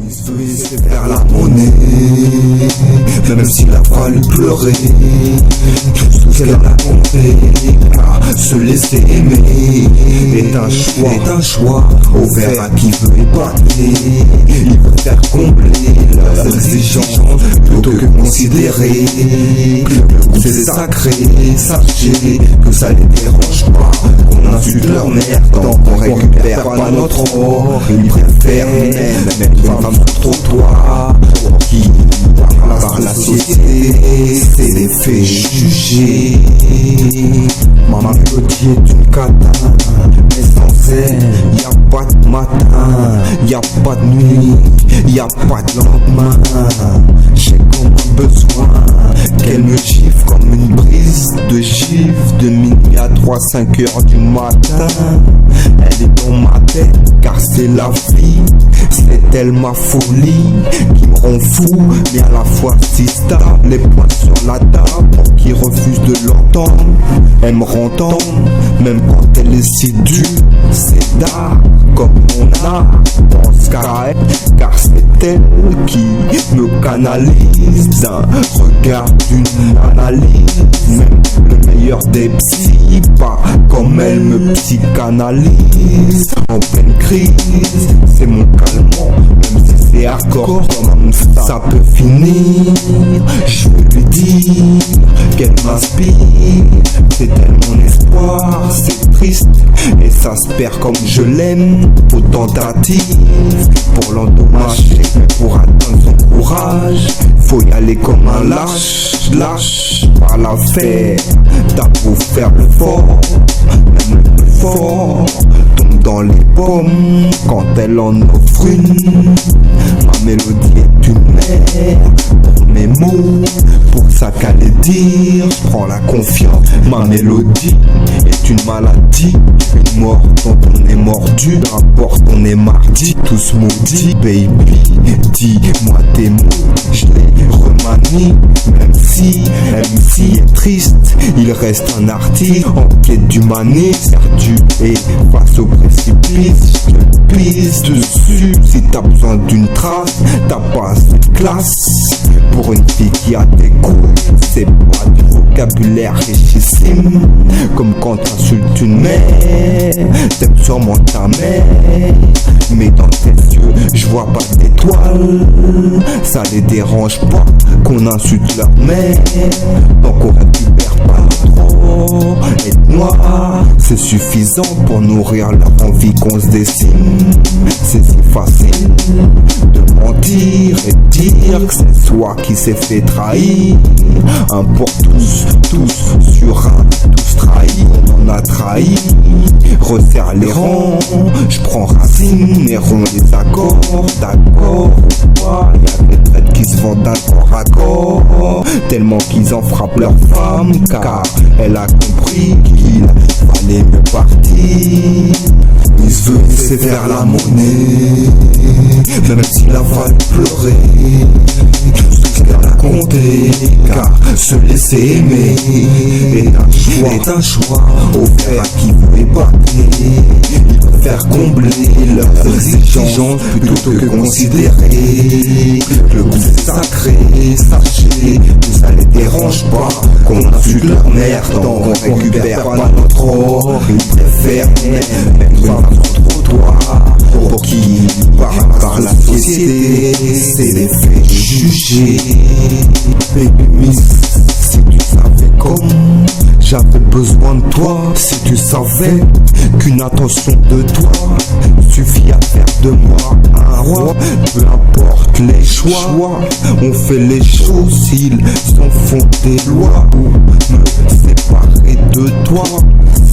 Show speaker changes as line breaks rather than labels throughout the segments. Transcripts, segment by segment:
C'est faire la monnaie, même s'il a fallu pleurer. Tout ce qu'elle a compté, car se laisser aimer est un choix ouvert à qui veut épater. Il veut faire combler leurs exigences plutôt que considérer que le goût c'est sacré. Sachez que ça les dérange pas qu'on insulte leur mère tant qu'on récupère pas notre or. Ils préfèrent même une femme sur le trottoir pour qui par la société c'est l'effet jugé. Ma mélodie est une cata, mais sans elle y'a pas de matin, y'a pas de nuit, y'a pas de lendemain. J'ai comme un besoin qu'elle me gifle comme une brise de gifle de minuit à 3-5 heures du matin. Elle est dans ma tête car c'est la vie, c'est elle ma folie qui me rend fou, mais à la fois si stable. Les poings sur la table pour qui refuse de l'entendre. Elle me rend tendre, même quand elle est si dure. C'est d'art comme mon art, pense qu'à elle, car c'est elle qui me canalise d'un regard, d'une analyse. Même le meilleur des psys, pas comme elle me psychanalyse. En pleine crise, c'est mon calmant, même si c'est hardcore comme ça peut finir. Je veux lui dire qu'elle m'inspire, c'est elle mon espoir. C'est triste et ça se perd comme je l'aime. Aux tentatives pour l'endommager, mais pour atteindre son courage, faut y aller comme un lâche, lâche par la faire. T'as beau faire le fort, même le plus fort tombe dans les pommes quand elle en offre une. Ma mélodie est une mer pour mes mots, pour ça qu'allait dire, je prends la confiance. Ma mélodie est une maladie, une mort dont on est mordu. Peu importe, on est mardi, tous maudits. Baby, dis-moi tes mots, je les remanie. Même si MC est triste, il reste un artiste en quête d'humanisme. Perdu et face au précipice, je te pisse dessus. Si t'as besoin d'une trace, t'as pas assez de classe pour une fille qui a des couilles. C'est pas du vocabulaire richissime, comme quand t'insultes une mère. T'aimes sûrement ta mère, mais dans tes yeux je vois pas d'étoiles. Ça les dérange pas qu'on insulte leur mère, tant qu'on récupère pas notre or. Être noir, c'est suffisant pour nourrir leur envie qu'on se dessine. C'est si facile de mentir et dire que c'est soi qui s'est fait trahir. Un pour tous sur un, tous trahis, on en a trahi. Resserre les rangs, je prends racine et rond les accords. D'accord ou pas, y'a des traites qui se vendent d'un corps à corps, tellement qu'ils en frappent leur femme, car elle a compris qu'il fallait mieux partir. Il se veut laisser faire la monnaie, même s'il a fallu pleurer. Tout ce qu'elle a compté, car se laisser aimer est un choix offert à qui veut épater. Il veut faire combler leurs exigences plutôt que considérer que le goût c'est sacré. Sachez que ça les dérange pas qu'on insulte leur mère tant qu'on récupère pas notre or. Ils préfèrent même une femme sur le trottoir pour qui par la société c'est l'effet jugé. Baby miss, si tu savais comme j'avais besoin de toi, si tu savais qu'une attention de toi suffit à faire de moi un roi. Peu importe les choix, on fait les choses, s'ils s'en font des lois ou me séparer de toi.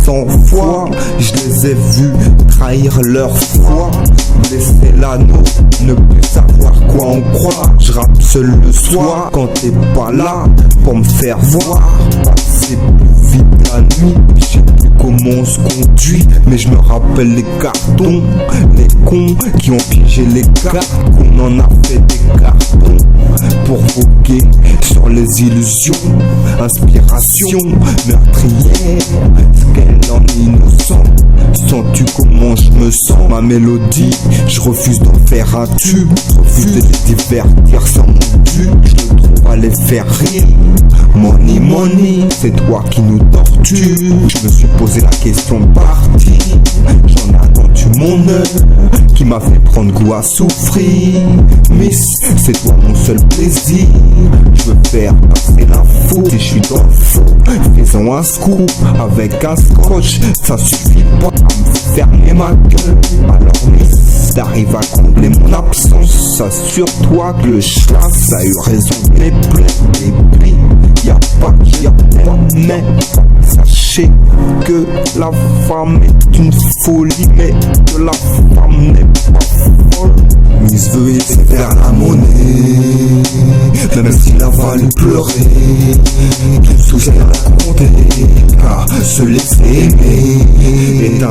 100 fois, je les ai vus trahir leur foi, blesser l'anneau, ne plus savoir quoi en croire. Je rappe seul le soir quand t'es pas là pour me faire voir. Passer plus vite la nuit, je sais plus comment on se conduit, mais je me rappelle les cartons, les cons qui ont piégé les cartes, qu'on en a fait des cartons. pour voguer sur les illusions. Inspiration meurtrière, qu'elle en est innocente. Sens-tu comment je me sens? Ma mélodie, je refuse d'en faire un tube. Je refuse de les divertir sans mon dû. Je le trouve à les faire rire. Money, money, c'est toi qui nous tortures. Je me suis posé la question de partir. J'en ai attendu mon heure qui m'a fait prendre goût à souffrir. Miss, c'est toi mon seul plaisir. Je veux faire passer l'info. Si je suis dans le faux, faisons un scoop avec un scotch. Ça suffit pas à me fermer ma gueule. Alors Miss, t'arrives à combler mon absence. Assure-toi que le schlass a eu raison de mes plaies. Y'a pas mais sachez que la femme est une folie, mais que la femme n'est pas folle. Miss veut essayer de faire la monnaie, même s'il a fallu pleurer. Tout ça la compter, car se laisser aimer est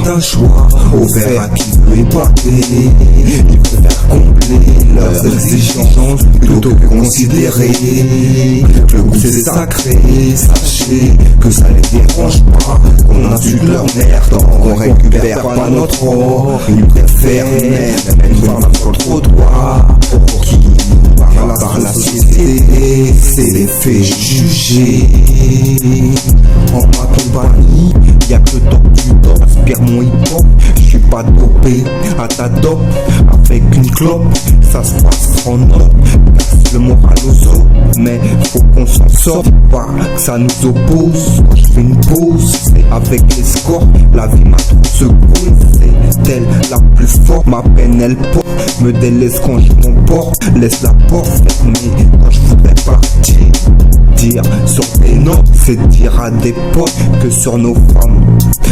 un choix offert à qui veut épater. Il peut faire combler leurs exigences plutôt que considérer que le goût c'est sacré. Sachez que ça les dérange pas qu'on insulte leur merde, qu'on récupère pas notre or. Ils préfèrent même une femme sur le trottoir pour qui par la société c'est l'effet jugé. En ma compagnie, y'a que le temps du top. Aspire mon hip-hop, j'suis pas dopé à ta dope. Avec une clope, ça se passe en or. Casse le moral aux os, mais faut qu'on s'en sorte pas que ça nous oppose. Quand j'fais une pause, c'est avec les scores. La vie m'a trop secoué, c'est elle la plus forte. Ma peine elle porte, me délaisse quand je m'emporte. Laisse la porte fermée quand je voudrais partir. Dire sur tes notes, c'est dire à des potes que sur nos femmes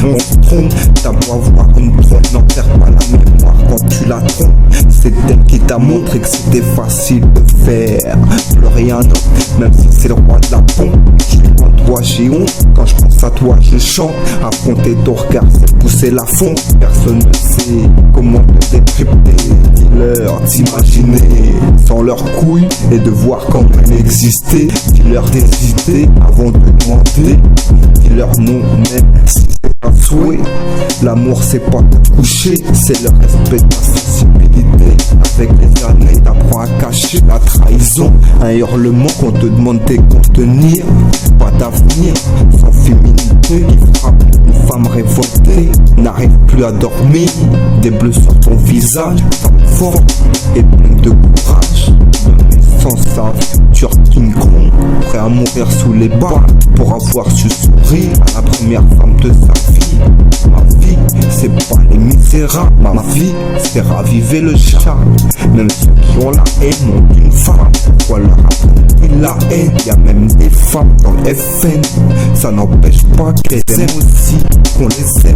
on se trompe. T'as beau avoir une trompe, n'en perds pas la mémoire quand tu la trompes. C'est elle qui t'a montré que c'était facile de faire plus rien d'autre, même si c'est le roi de la pompe. Je suis loin de toi, j'ai honte. Quand je pense à toi, je chante. Affronter ton regard, c'est pousser la fonte. Personne ne sait comment te décrypter. Dis-leur t'imaginer sans leurs couilles et de voir comment elles existaient. Dis-leur d'hésiter avant de demander. Dis-leur non, même si c'est pas souhait. L'amour c'est pas te coucher, c'est le respect de ta sensibilité. Avec les années t'apprends à cacher la trahison. Un hurlement qu'on te demande de contenir. Pas d'avenir sans féminité qui frappe. Une femme révoltée n'arrive plus à dormir. Des bleus sur ton visage, femme forte et pleine de courage. Sans sa future King Kong, prêt à mourir sous les balles pour avoir su sourire à la première femme de sa vie. Ma vie, c'est pas les misérables. Ma vie, c'est raviver le chat. Même ceux qui ont la haine ont une femme. Pourquoi leur apprendre la haine? Y'a même des femmes dans le FN. Ça n'empêche pas qu'elles aiment aussi qu'on les aime.